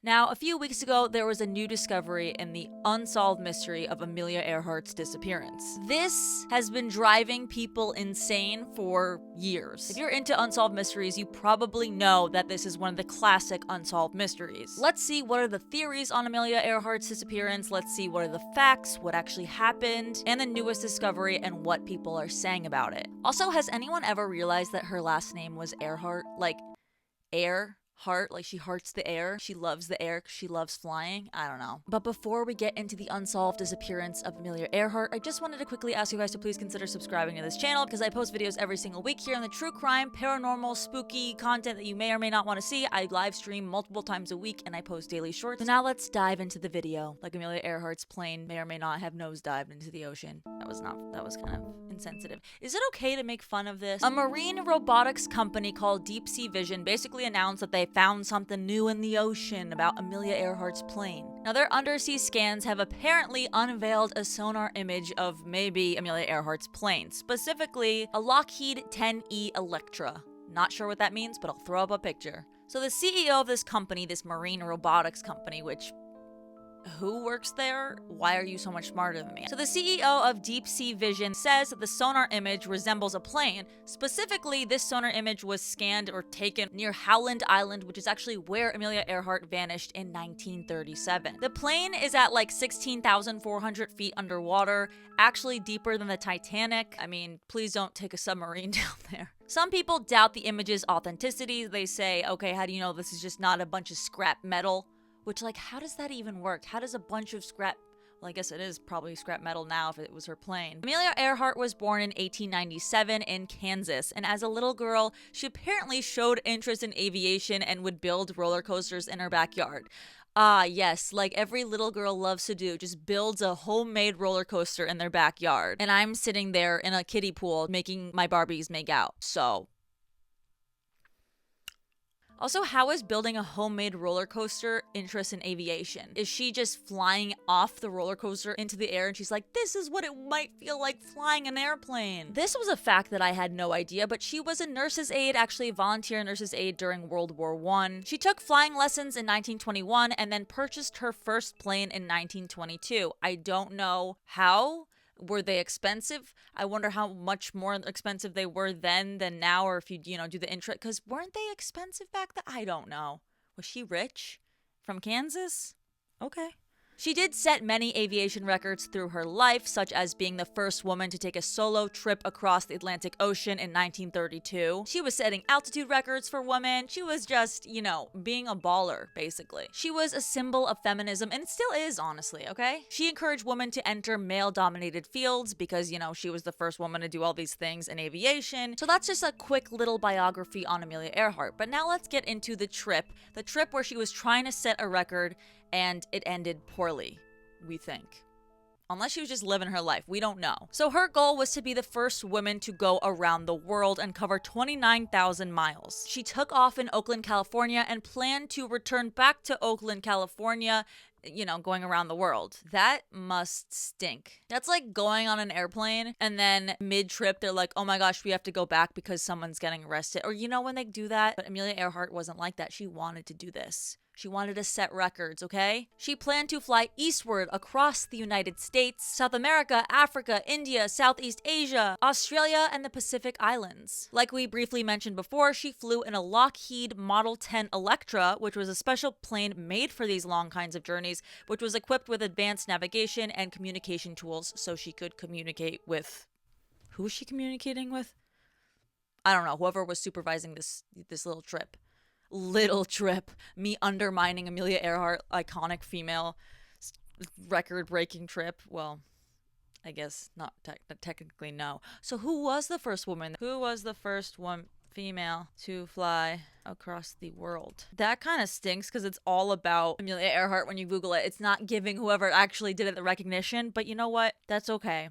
Now, a few weeks ago, there was a new discovery in the unsolved mystery of Amelia Earhart's disappearance. This has been driving people insane for years. If you're into unsolved mysteries, you probably know that this is one of the classic unsolved mysteries. Let's see what are the theories on Amelia Earhart's disappearance, let's see what are the facts, what actually happened, and the newest discovery and what people are saying about it. Also, has anyone ever realized that her last name was Earhart? Like, air? Heart, like she hearts the air. She loves the air because she loves flying. I don't know. But before we get into the unsolved disappearance of Amelia Earhart, I just wanted to quickly ask you guys to please consider subscribing to this channel because I post videos every single week here on the true crime, paranormal, spooky content that you may or may not want to see. I live stream multiple times a week and I post daily shorts. So now let's dive into the video. Like Amelia Earhart's plane may or may not have nosedived into the ocean. That was kind of insensitive. Is it okay to make fun of this? A marine robotics company called Deep Sea Vision basically announced that they found something new in the ocean about Amelia Earhart's plane. Now, their undersea scans have apparently unveiled a sonar image of maybe Amelia Earhart's plane, specifically a Lockheed 10E Electra. Not sure what that means, but I'll throw up a picture. So the CEO of this company, this marine robotics company, which who works there? Why are you so much smarter than me? So the CEO of Deep Sea Vision says that the sonar image resembles a plane. Specifically, this sonar image was scanned or taken near Howland Island, which is actually where Amelia Earhart vanished in 1937. The plane is at like 16,400 feet underwater, actually deeper than the Titanic. I mean, please don't take a submarine down there. Some people doubt the image's authenticity. They say, okay, how do you know this is just not a bunch of scrap metal? Which, like, how does that even work? How does a bunch of scrap... Well, I guess it is probably scrap metal now if it was her plane. Amelia Earhart was born in 1897 in Kansas, and as a little girl, she apparently showed interest in aviation and would build roller coasters in her backyard. Ah, yes, like every little girl loves to do, just builds a homemade roller coaster in their backyard. And I'm sitting there in a kiddie pool making my Barbies make out, so... Also, how is building a homemade roller coaster interest in aviation? Is she just flying off the roller coaster into the air and she's like, this is what it might feel like flying an airplane? This was a fact that I had no idea, but she was a nurse's aide, actually a volunteer nurse's aide during World War I. She took flying lessons in 1921 and then purchased her first plane in 1922. I don't know how. Were they expensive? I wonder how much more expensive they were then than now, or if you do the intro, because weren't they expensive back then? I don't know. Was she rich? From Kansas? Okay. She did set many aviation records through her life, such as being the first woman to take a solo trip across the Atlantic Ocean in 1932. She was setting altitude records for women. She was just, being a baller, basically. She was a symbol of feminism, and it still is, honestly, okay? She encouraged women to enter male-dominated fields because, she was the first woman to do all these things in aviation. So that's just a quick little biography on Amelia Earhart. But now let's get into the trip where she was trying to set a record and it ended poorly, we think. Unless she was just living her life, we don't know. So her goal was to be the first woman to go around the world and cover 29,000 miles. She took off in Oakland, California and planned to return back to Oakland, California, going around the world. That must stink. That's like going on an airplane and then mid-trip they're like, oh my gosh, we have to go back because someone's getting arrested. Or when they do that? But Amelia Earhart wasn't like that. She wanted to do this. She wanted to set records, okay? She planned to fly eastward across the United States, South America, Africa, India, Southeast Asia, Australia, and the Pacific Islands. Like we briefly mentioned before, she flew in a Lockheed Model 10 Electra, which was a special plane made for these long kinds of journeys, which was equipped with advanced navigation and communication tools so she could communicate with... Who was she communicating with? I don't know, whoever was supervising this little trip. Me undermining Amelia Earhart, iconic female, record-breaking trip. Well, I guess not technically, no. So who was the first woman? Who was the first female to fly across the world? That kind of stinks because it's all about Amelia Earhart when you Google it. It's not giving whoever actually did it the recognition, but you know what? That's okay.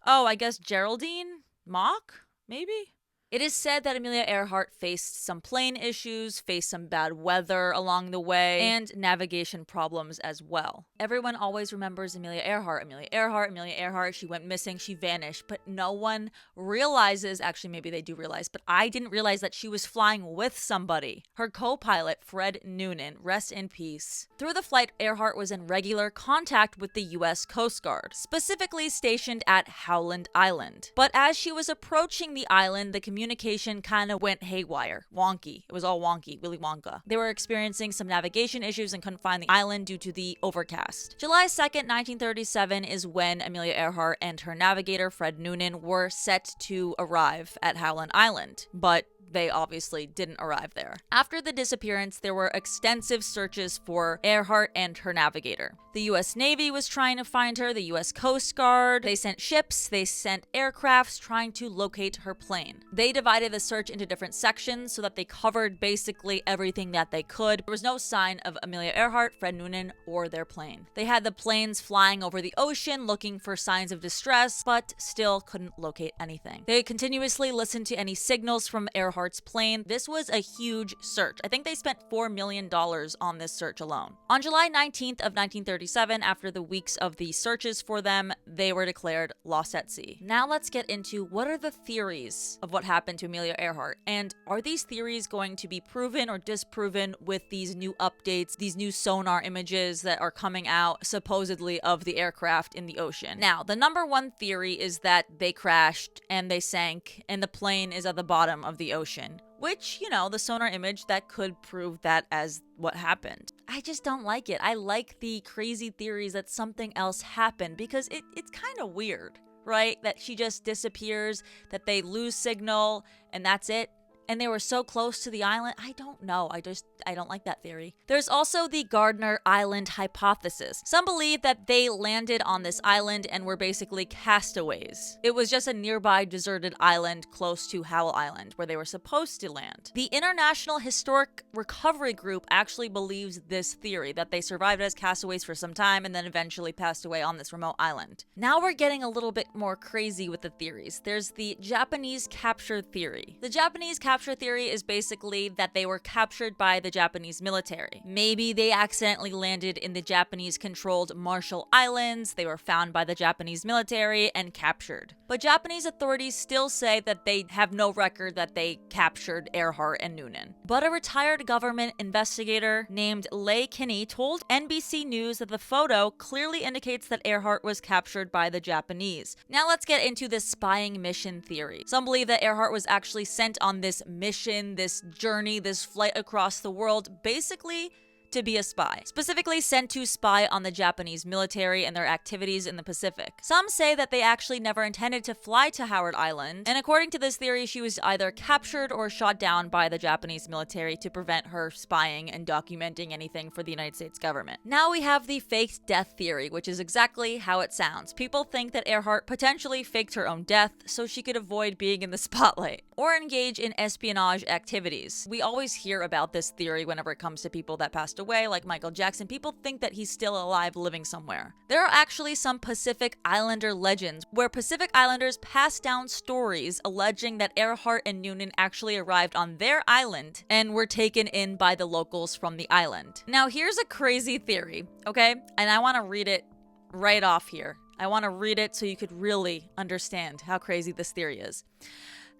Oh, I guess Geraldine Mock? Maybe? It is said that Amelia Earhart faced some plane issues, faced some bad weather along the way, and navigation problems as well. Everyone always remembers Amelia Earhart. Amelia Earhart, Amelia Earhart, she went missing, she vanished, but no one realizes, actually maybe they do realize, but I didn't realize that she was flying with somebody. Her co-pilot, Fred Noonan, rest in peace. Through the flight, Earhart was in regular contact with the US Coast Guard, specifically stationed at Howland Island. But as she was approaching the island, the communication kind of went haywire. Wonky. It was all wonky. Willy Wonka. They were experiencing some navigation issues and couldn't find the island due to the overcast. July 2nd, 1937 is when Amelia Earhart and her navigator, Fred Noonan, were set to arrive at Howland Island. But they obviously didn't arrive there. After the disappearance, there were extensive searches for Earhart and her navigator. The US Navy was trying to find her, the US Coast Guard. They sent ships, they sent aircrafts trying to locate her plane. They divided the search into different sections so that they covered basically everything that they could. There was no sign of Amelia Earhart, Fred Noonan, or their plane. They had the planes flying over the ocean looking for signs of distress, but still couldn't locate anything. They continuously listened to any signals from Earhart's plane. This was a huge search. I think they spent $4 million on this search alone. On July 19th of 1937, after the weeks of the searches for them, they were declared lost at sea. Now let's get into what are the theories of what happened to Amelia Earhart, and are these theories going to be proven or disproven with these new updates, these new sonar images that are coming out supposedly of the aircraft in the ocean? Now, the number one theory is that they crashed and they sank and the plane is at the bottom of the ocean. Which, you know, the sonar image that could prove that as what happened. I just don't like it. I like the crazy theories that something else happened because it's kind of weird, right? That she just disappears, that they lose signal, and that's it. And they were so close to the island. I don't know. I don't like that theory. There's also the Gardner Island hypothesis. Some believe that they landed on this island and were basically castaways. It was just a nearby deserted island close to Howell Island where they were supposed to land. The International Historic Recovery Group actually believes this theory, that they survived as castaways for some time and then eventually passed away on this remote island. Now we're getting a little bit more crazy with the theories. There's the Japanese capture theory. The Japanese capture theory is basically that they were captured by the Japanese military. Maybe they accidentally landed in the Japanese-controlled Marshall Islands, they were found by the Japanese military and captured. But Japanese authorities still say that they have no record that they captured Earhart and Noonan. But a retired government investigator named Leigh Kinney told NBC News that the photo clearly indicates that Earhart was captured by the Japanese. Now let's get into the spying mission theory. Some believe that Earhart was actually sent on this mission, this journey, this flight across the world, basically to be a spy, specifically sent to spy on the Japanese military and their activities in the Pacific. Some say that they actually never intended to fly to Howard Island, and according to this theory, she was either captured or shot down by the Japanese military to prevent her spying and documenting anything for the United States government. Now we have the faked death theory, which is exactly how it sounds. People think that Earhart potentially faked her own death so she could avoid being in the spotlight or engage in espionage activities. We always hear about this theory whenever it comes to people that passed away, like Michael Jackson. People think that he's still alive living somewhere. There are actually some Pacific Islander legends where Pacific Islanders pass down stories alleging that Earhart and Noonan actually arrived on their island and were taken in by the locals from the island. Now here's a crazy theory, okay? And I want to read it right off here. I want to read it so you could really understand how crazy this theory is.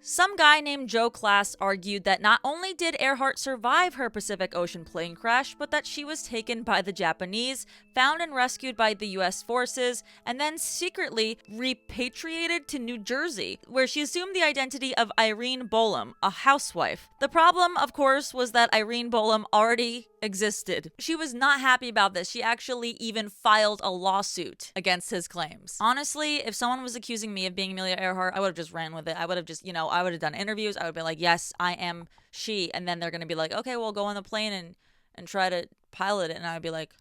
Some guy named Joe Class argued that not only did Earhart survive her Pacific Ocean plane crash, but that she was taken by the Japanese, found and rescued by the US forces, and then secretly repatriated to New Jersey, where she assumed the identity of Irene Bolam, a housewife. The problem, of course, was that Irene Bolam already existed. She was not happy about this. She actually even filed a lawsuit against his claims. Honestly, if someone was accusing me of being Amelia Earhart, I would have just ran with it. I would have just, I would have done interviews. I would be like, yes, I am she. And then they're going to be like, okay, well, go on the plane and try to pilot it. And I would be like,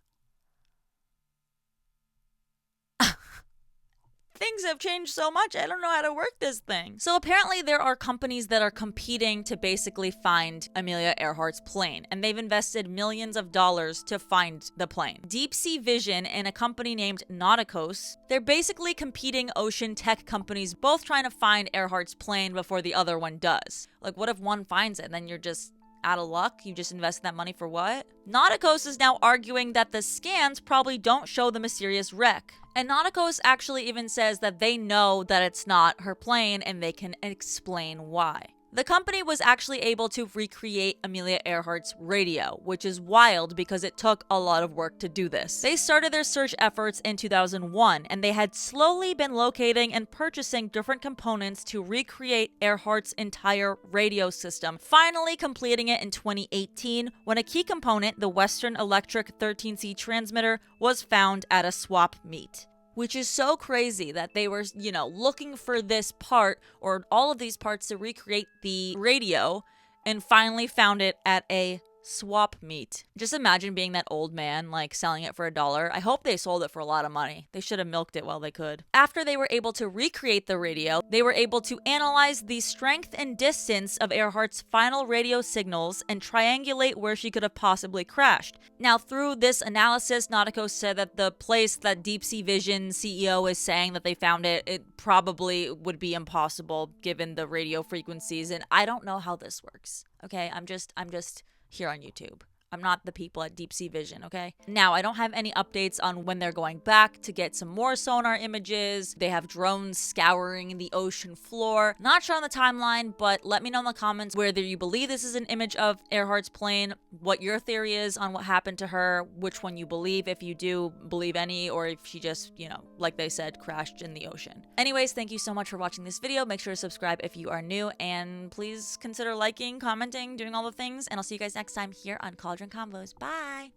things have changed so much. I don't know how to work this thing. So apparently there are companies that are competing to basically find Amelia Earhart's plane, and they've invested millions of dollars to find the plane. Deep Sea Vision and a company named Nauticos, they're basically competing ocean tech companies, both trying to find Earhart's plane before the other one does. Like, what if one finds it and then you're just out of luck? You just invested that money for what? Nauticos is now arguing that the scans probably don't show the mysterious wreck. And Nauticos actually even says that they know that it's not her plane and they can explain why. The company was actually able to recreate Amelia Earhart's radio, which is wild because it took a lot of work to do this. They started their search efforts in 2001, and they had slowly been locating and purchasing different components to recreate Earhart's entire radio system, finally completing it in 2018 when a key component, the Western Electric 13C transmitter, was found at a swap meet. Which is so crazy that they were, looking for this part or all of these parts to recreate the radio and finally found it at a swap meet. Just imagine being that old man, selling it for $1. I hope they sold it for a lot of money. They should have milked it while they could. After they were able to recreate the radio, they were able to analyze the strength and distance of Earhart's final radio signals and triangulate where she could have possibly crashed. Now, through this analysis, Nauticos said that the place that Deep Sea Vision CEO is saying that they found it probably would be impossible given the radio frequencies, and I don't know how this works. Okay, I'm just here on YouTube. I'm not the people at Deep Sea Vision, okay? Now, I don't have any updates on when they're going back to get some more sonar images. They have drones scouring the ocean floor. Not sure on the timeline, but let me know in the comments whether you believe this is an image of Earhart's plane, what your theory is on what happened to her, which one you believe, if you do believe any, or if she just, like they said, crashed in the ocean. Anyways, thank you so much for watching this video. Make sure to subscribe if you are new, and please consider liking, commenting, doing all the things, and I'll see you guys next time here on College Convos. Bye.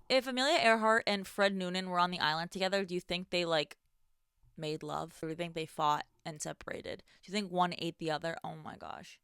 If Amelia Earhart and Fred Noonan were on the island together, do you think they made love? Or do you think they fought and separated? Do you think one ate the other? Oh my gosh.